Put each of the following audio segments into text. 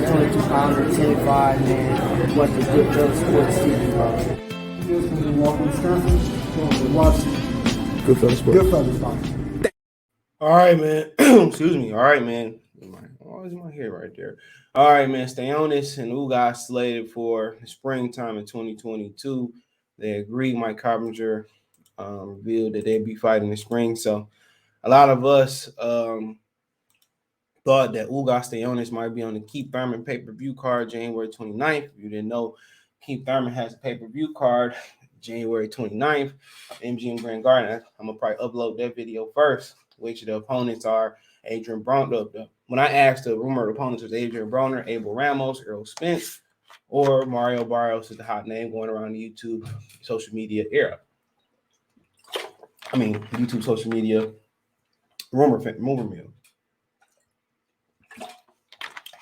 122-pounder, 10-5, man. What the Good Fellas Sports TV, bro. Welcome, Stanford. Watch Goodfellas Sports. Goodfellas. All right, man. Excuse me. All right, man. Why is my hair right there? All right, man. Stayonis and Ugas slated for springtime in 2022. They agreed. Mike Coppinger revealed that they'd be fighting in the spring. So a lot of us thought that Ugas Stayonis might be on the Keith Thurman pay-per-view card January 29th. If you didn't know, Keith Thurman has a pay-per-view card January 29th. MGM Grand Garden. I'm going to probably upload that video first, which the opponents are Adrian Broner. When I asked the rumored opponents, was Adrian Broner, Abel Ramos, Errol Spence, or Mario Barrios is the hot name going around the YouTube social media era. I mean, YouTube social media rumor mill.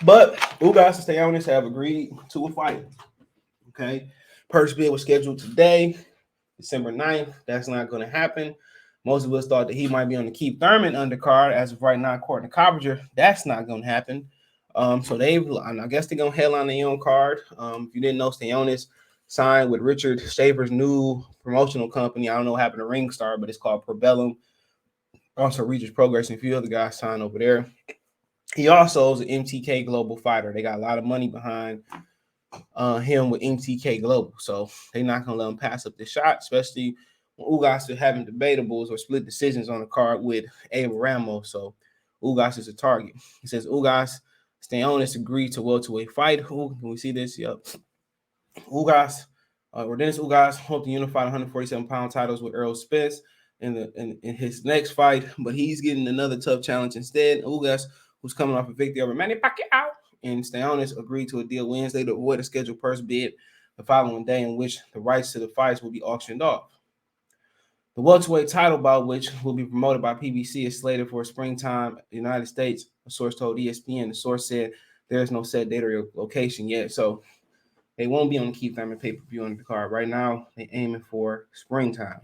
But Ugas and Stayonis have agreed to a fight. Okay. Purse bid was scheduled today, December 9th. That's not going to happen. Most of us thought that he might be on the Keith Thurman undercard. As of right now, according to Coppinger, that's not going to happen. So I guess they're going to headline their own card. If you didn't know, Stayonis signed with Richard Schaefer's new promotional company. I don't know what happened to Ringstar, but it's called Probellum. Also, Regis Progress and a few other guys signed over there. He also is an MTK Global fighter. They got a lot of money behind him with MTK Global. So they're not going to let him pass up the shot, especially when Ugas is having debatables or split decisions on the card with Abel Ramos. So Ugas is a target. He says Ugas Stayonis agreed to welterweight fight. Can we see this? Yep. Ugas, Dennis Ugas hope to unify 147-pound titles with Errol Spence in his next fight, but he's getting another tough challenge instead. Ugas, who's coming off a victory over Manny Pacquiao, and Stayonis agreed to a deal Wednesday to avoid a scheduled purse bid the following day in which the rights to the fights will be auctioned off. The welterweight title bout, which will be promoted by PBC, is slated for springtime in the United States, a source told ESPN. The source said there is no set date or location yet, so they won't be on the Keith Thurman pay-per-view on the card. Right now, they're aiming for springtime.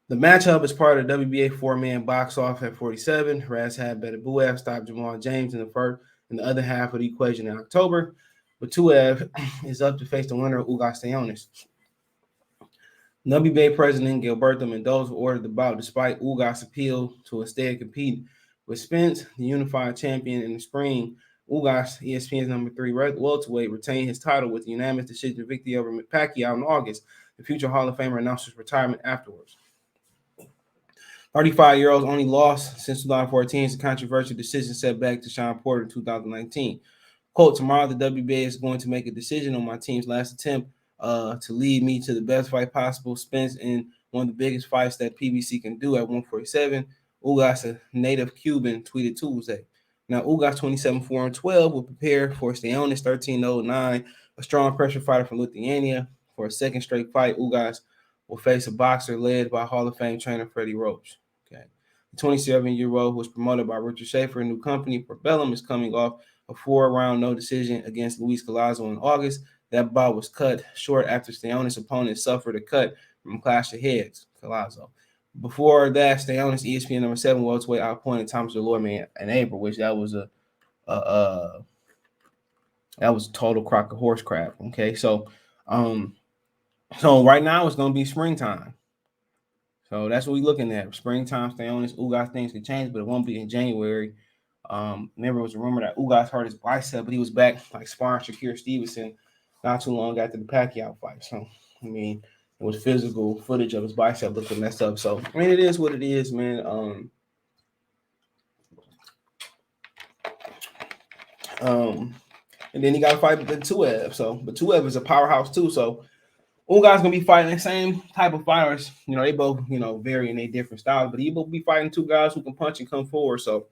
The matchup is part of the WBA four-man box off at 47. Razhab Betabuev stopped Jamal James in the other half of the equation in October. But Tuev is up to face the winner of Ugas Stayonis. WBA president Gilberto Mendoza ordered the bout despite Ugas' appeal to instead compete with Spence, the unified champion in the spring. Ugas, ESPN's number 3 welterweight, retained his title with the unanimous decision victory over Pacquiao in August. The future Hall of Famer announced his retirement afterwards. 35-year-old's only loss since 2014 is a controversial decision setback to Sean Porter in 2019. Quote, tomorrow the WBA is going to make a decision on my team's last attempt to lead me to the best fight possible. Spence in one of the biggest fights that PBC can do at 147. Ugas, a native Cuban, tweeted Tuesday. Now, Ugas 27-4-12 will prepare for Stayonis 13-09, a strong pressure fighter from Lithuania. For a second straight fight, Ugas will face a boxer led by Hall of Fame trainer Freddie Roach. Okay. The 27-year-old, who was promoted by Richard Schaefer, a new company, Probellum, is coming off a 4-round no decision against Luis Collazo in August. That bout was cut short after Stayonis' opponent suffered a cut from Clash of Heads, Collazo. Before that, Stayonis, ESPN number 7 welterweight, outpointed Thomas DeLorme in April, which that was a total crock of horse crap. Okay, so right now it's gonna be springtime. So that's what we're looking at. Springtime, Stayonis, Ugas, things could change, but it won't be in January. Remember, it was a rumor that Ugas hurt his bicep, but he was back like sparring Shakur Stevenson not too long after the Pacquiao fight. So, I mean, it was physical footage of his bicep looking messed up. So, I mean, it is what it is, man. And then he got to fight with Tuev. So, but Tuev is a powerhouse too. So, Ugas gonna be fighting the same type of fighters. You know, they both, vary in their different styles, but he will be fighting two guys who can punch and come forward. So,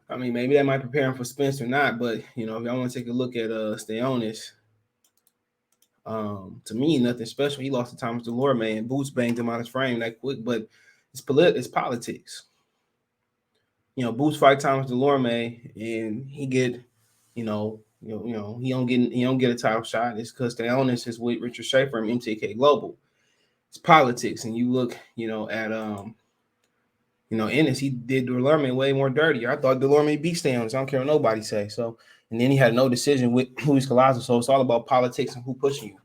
I mean, maybe that might prepare him for Spence or not. But if y'all want to take a look at Stayonis, to me, nothing special. He lost to Thomas DeLorme and boots banged him out his frame that quick. But it's politics. Boots fight Thomas DeLorme and he get, he don't get a title shot. It's because Stayonis is with Richard Schaefer and MTK Global. It's politics, and you look, at Ennis, he did Delorme way more dirtier. I thought Delorme beat Stanley. I don't care what nobody say. So, and then he had no decision with Luis Collazo. So it's all about politics and who pushing you.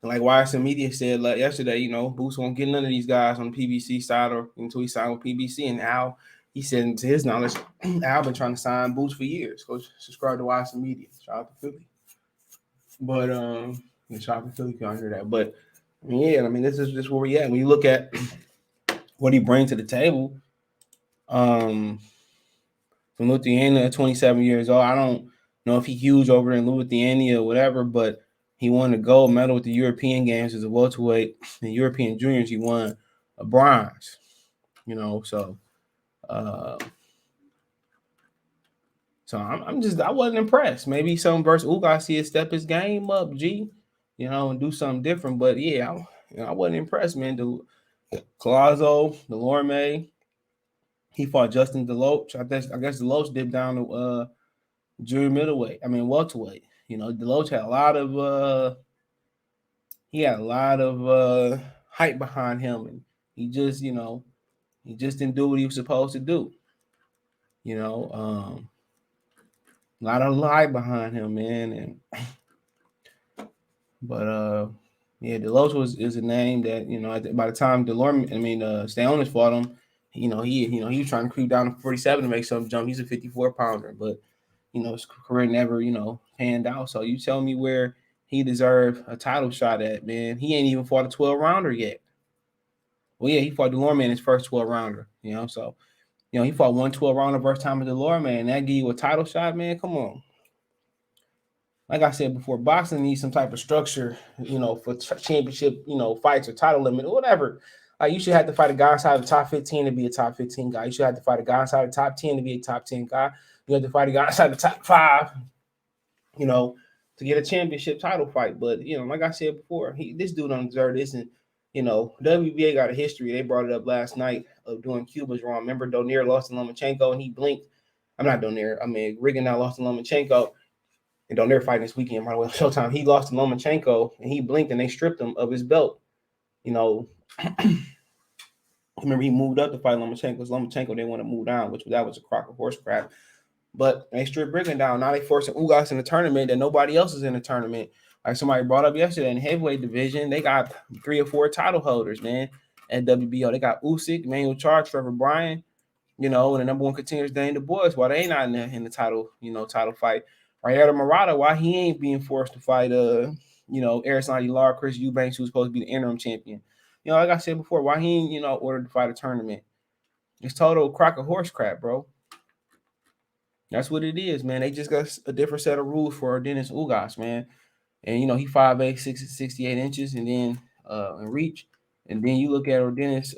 And like YSM Media said yesterday, Boots won't get none of these guys on the PBC side or until he signed with PBC. And Al, he said, to his knowledge, Al been trying to sign Boots for years. Go subscribe to YSM Media. Shout out to Philly. But shout out to Philly if y'all hear that. But yeah, this is just where we at. When you look at what he brings to the table, from Lithuania at 27 years old, I don't know if he's huge over in Lithuania or whatever, but he won a gold medal with the European Games as a welterweight. In European Juniors, he won a bronze. So I wasn't impressed. Maybe some versus Ugas, he'll step his game up, and do something different. But yeah, I wasn't impressed, man. Collazo, Delorme, he fought Justin Deloach. I guess Deloach dipped down to junior welterweight. Deloach had a lot of hype behind him, and he just didn't do what he was supposed to do. A lot of hype behind him, man. Deloach is a name that by the time Stanley fought him, he was trying to creep down to 47 to make some jump. He's a 54 pounder, but his career never panned out. So you tell me where he deserved a title shot at, man. He ain't even fought a 12-rounder yet. Well, yeah, he fought Delorme in his first 12-rounder. So he fought 1 12-rounder first time with Delorme, and that give you a title shot, man. Come on. Like I said before, boxing needs some type of structure, for championship, fights or title limit or whatever. Like you should have to fight a guy inside the top 15 to be a top 15 guy. You should have to fight a guy inside the top 10 to be a top 10 guy. You have to fight a guy inside the top 5, to get a championship title fight. But like I said before, this dude don't deserve this. And WBA got a history. They brought it up last night of doing Cubans wrong. Remember, Donaire lost to Lomachenko and he blinked. I'm not Donaire. Rigondeaux lost to Lomachenko. And Donaire fighting this weekend, by the way, on Showtime. He lost to Lomachenko and he blinked and they stripped him of his belt. Remember, he moved up to fight Lomachenko because Lomachenko didn't want to move down, that was a crock of horse crap. But they stripped Rigondeaux. Now they forcing Ugas in the tournament that nobody else is in the tournament. Like somebody brought up yesterday in the heavyweight division, they got 3 or 4 title holders, man, at WBO. They got Usyk, Manuel Charles, Trevor Bryan, and the number 1 contenders, Dane Du Bois. Why they not in the title, title fight? Rayada Murata, why he ain't being forced to fight, Aristotle Lara, Chris Eubanks, who's supposed to be the interim champion. Like I said before, why he ain't, ordered to fight a tournament? It's total crock of horse crap, bro. That's what it is, man. They just got a different set of rules for Dennis Ugas, man. And, he 5'8", 68 inches, and then in reach. And then you look at Dennis,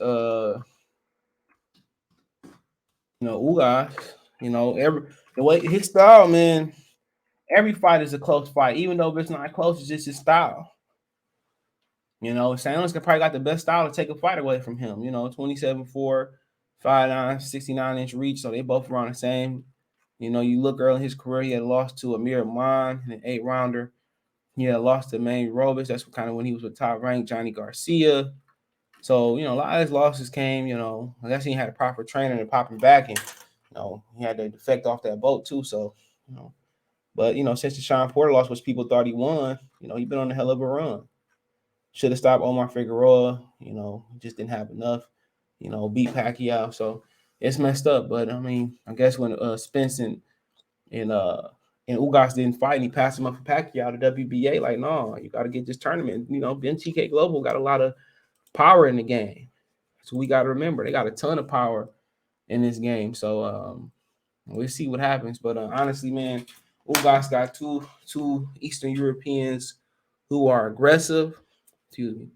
Ugas, the way his style, man, every fight is a close fight. Even though if it's not close, it's just his style. Stanley's probably got the best style to take a fight away from him. 27'4", 5'9", 69-inch reach. So they both around the same. You look early in his career, he had lost to Amir Ahman in an 8-rounder. He had lost to Manny Robles. That's kind of when he was with top-ranked Johnny Garcia. So, a lot of his losses came, I guess he had a proper trainer to pop him back. And, he had to defect off that boat too. So, But, since the Sean Porter loss, which people thought he won, he's been on a hell of a run. Should have stopped Omar Figueroa, just didn't have enough, beat Pacquiao. So it's messed up. But, I guess when Spence and Ugas didn't fight and he passed him up for Pacquiao to WBA, like, no, you got to get this tournament. Then TK Global got a lot of power in the game. So we got to remember, they got a ton of power in this game. So we'll see what happens. But honestly, man, Ugas got two Eastern Europeans who are aggressive. Excuse me.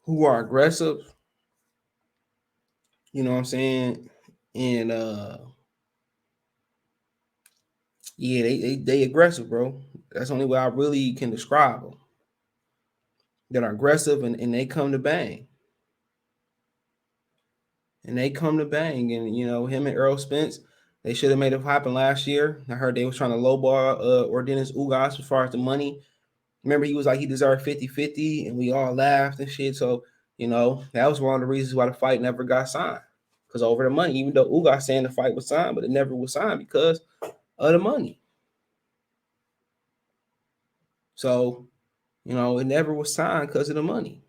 Who are aggressive. You know what I'm saying? And yeah, they aggressive, bro. That's the only way I really can describe them. That are aggressive and they come to bang. And him and Errol Spence, they should have made it happen last year. I heard they was trying to lowball Dennis Ugas as far as the money. Remember, he was like he deserved 50-50, and we all laughed and shit. So, You know, that was one of the reasons why the fight never got signed. Because over the money, even though Ugas saying the fight was signed, but it never was signed because of the money. So, you know, it never was signed because of the money.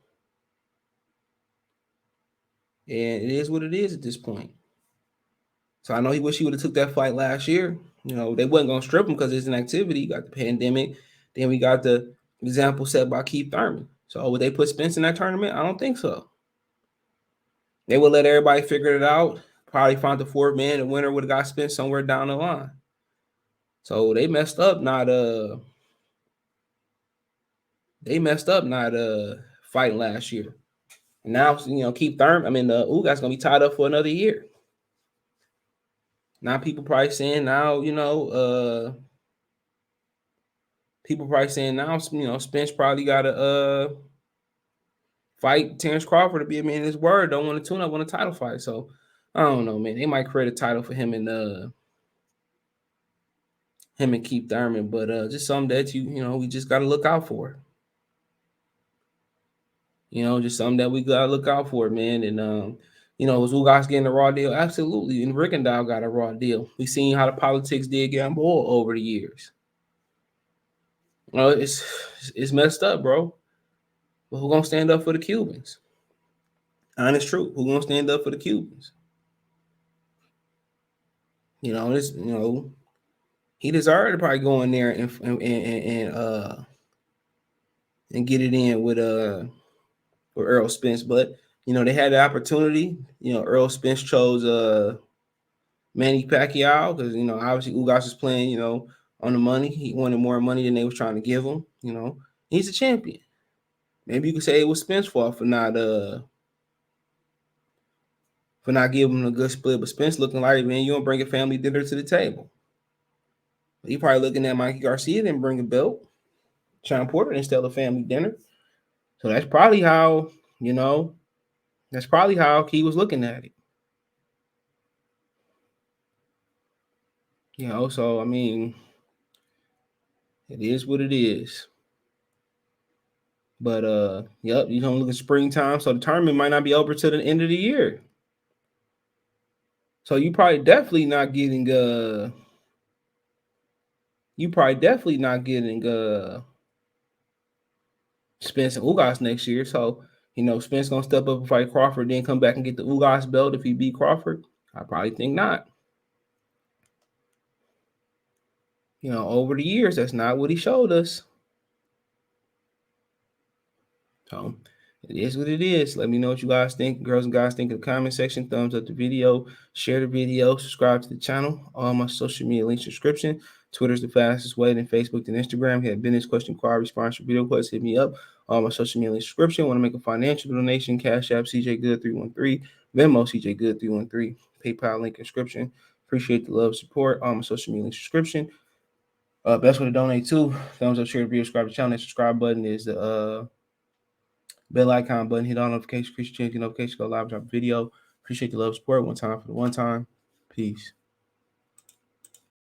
And it is what it is at this point. So I know he wish he would have took that fight last year. You know, they wasn't gonna strip him because it's an activity. You got the pandemic. Then we got the example set by Keith Thurman. So would they put Spence in that tournament? I don't think so. They would let everybody figure it out. Probably find the fourth man. The winner would have got Spence somewhere down the line. So they messed up not fighting last year. And now, you know, Keith Thurman, I mean, Ugas gonna be tied up for another year. Now people probably saying now, you know, Spence probably gotta fight Terrence Crawford to be a man in his word. Don't want to tune up on a title fight. So I don't know, man. They might create a title for him and Keith Thurman, but just something that we just gotta look out for. You know, just something that we gotta look out for, man. And was Ugas getting a raw deal? Absolutely. And Rickendall got a raw deal. We seen how the politics did get involved over the years. It's messed up, bro. But who gonna stand up for the Cubans? Honest truth. Who gonna stand up for the Cubans? You know, he deserved to probably go in there and get it in with Errol Spence, but you know they had the opportunity. You know, Errol Spence chose Manny Pacquiao because obviously Ugas was playing on the money. He wanted more money than they was trying to give him. You know, he's a champion. Maybe you could say it was Spence's fault for not giving him a good split. But Spence looking like, man, you don't bring a family dinner to the table. He probably looking at Mikey Garcia didn't bring a belt. Sean Porter didn't steal a family dinner. So that's probably how he was looking at it. So I mean, it is what it is. But yep, you don't look at springtime, so the tournament might not be over till the end of the year. So you probably definitely not getting Spence and Ugas next year. So Spence gonna step up and fight Crawford, then come back and get the Ugas belt if he beat Crawford. I probably think not. Over the years, that's not what he showed us. So it is what it is. Let me know what you guys think, girls and guys, think in the comment section. Thumbs up the video, share the video, subscribe to the channel. All my social media links description. Twitter's the fastest way, then Facebook, then Instagram. Hit business question, inquiry, sponsor, video questions. Hit me up. All my social media links description. Want to make a financial donation? Cash App CJ Good 313, Venmo CJ Good 313, PayPal link description. Appreciate the love, support. All my social media links description. Best way to donate too. Thumbs up, share the video, subscribe to the channel. The subscribe button is the bell icon button. Hit on notifications. Change the notifications. Go live, drop a video. Appreciate the love, support. One time for the one time. Peace.